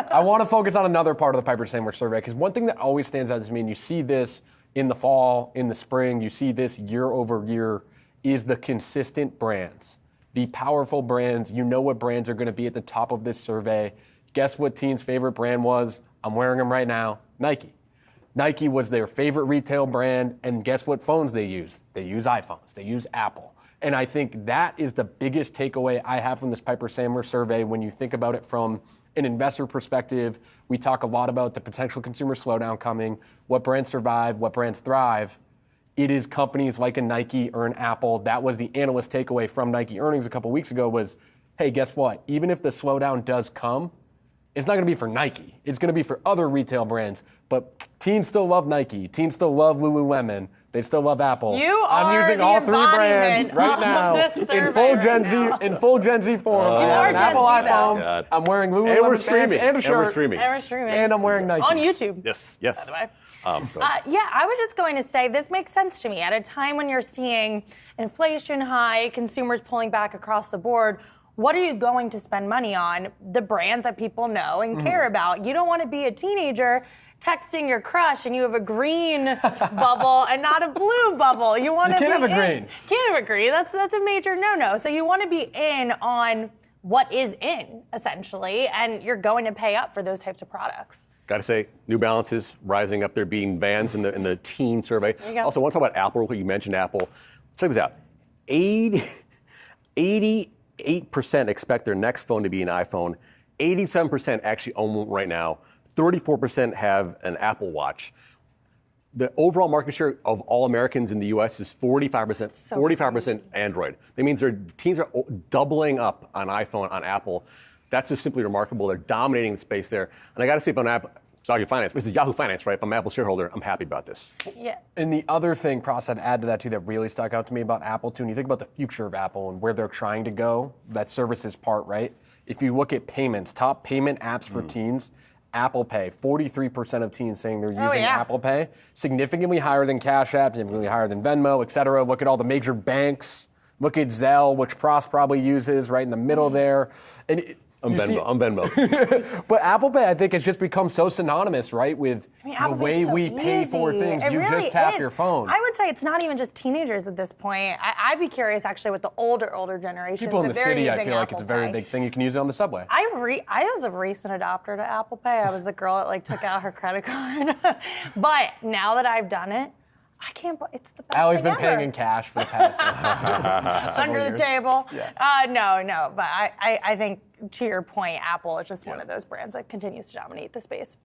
I want to focus on another part of the Piper Sandler survey, because one thing that always stands out to me, and you see this in the fall, in the spring, you see this year over year, is the consistent brands. The powerful brands. You know what brands are going to be at the top of this survey. Guess what teens' favorite brand was? I'm wearing them right now. Nike. Nike was their favorite retail brand, and guess what phones they use? They use iPhones. They use Apple. And I think that is the biggest takeaway I have from this Piper Sandler survey when you think about it from an investor perspective. We talk a lot about the potential consumer slowdown coming, what brands survive, what brands thrive. It is companies like a Nike or an Apple. That was the analyst takeaway from Nike earnings a couple weeks ago was, hey, guess what? Even if the slowdown does come, it's not going to be for Nike. It's going to be for other retail brands. But teens still love Nike. Teens still love Lululemon. They still love Apple. I'm using all three brands right now in full Gen Z in full Gen Z form. I have an Apple iPhone. I'm wearing Lululemon pants and a shirt. And we're streaming. And I'm wearing Nike on YouTube. Yes. By the way. I was just going to say this makes sense to me at a time when you're seeing inflation high, consumers pulling back across the board. What are you going to spend money on? The brands that people know and care about. You don't want to be a teenager texting your crush and you have a green bubble and not a blue bubble. You want to can't have a green. green. Can't have a green. That's a major no-no. So you want to be in on what is in, essentially, and you're going to pay up for those types of products. Got to say, New Balance is rising up there, being Vans in the teen survey. Also, I want to talk about Apple real quick. You mentioned Apple. Check this out. 88% expect their next phone to be an iPhone. 87% actually own one right now. 34% have an Apple Watch. The overall market share of all Americans in the U.S. is 45%. 45% Android. That means their teens are doubling up on iPhone, on Apple. That's just simply remarkable. They're dominating the space there. And I got to say, if I'm Yahoo Finance, this is Yahoo Finance, right? If I'm an Apple shareholder, I'm happy about this. Yeah. And the other thing, Pross, I'd add to that too, that really stuck out to me about Apple too, and you think about the future of Apple and where they're trying to go, that services part, right? If you look at payments, top payment apps for teens, Apple Pay, 43% of teens saying they're using Apple Pay, significantly higher than Cash App, significantly higher than Venmo, et cetera. Look at all the major banks. Look at Zelle, which Pross probably uses, right in the middle there. And I'm Venmo. But Apple Pay, I think, has just become so synonymous, right, with the way we pay for things. You really just tap your phone. I would say it's not even just teenagers at this point. I'd be curious, actually, with the older generations. People in the city, I feel like it's a very Pay. big thing. You can use it on the subway. I was a recent adopter to Apple Pay. I was the girl that took out her credit card. But now that I've done it, I can't. It's the best. Allie's thing been paying in cash for the past under the table. Yeah. No. But I think, to your point, Apple is just one of those brands that continues to dominate the space.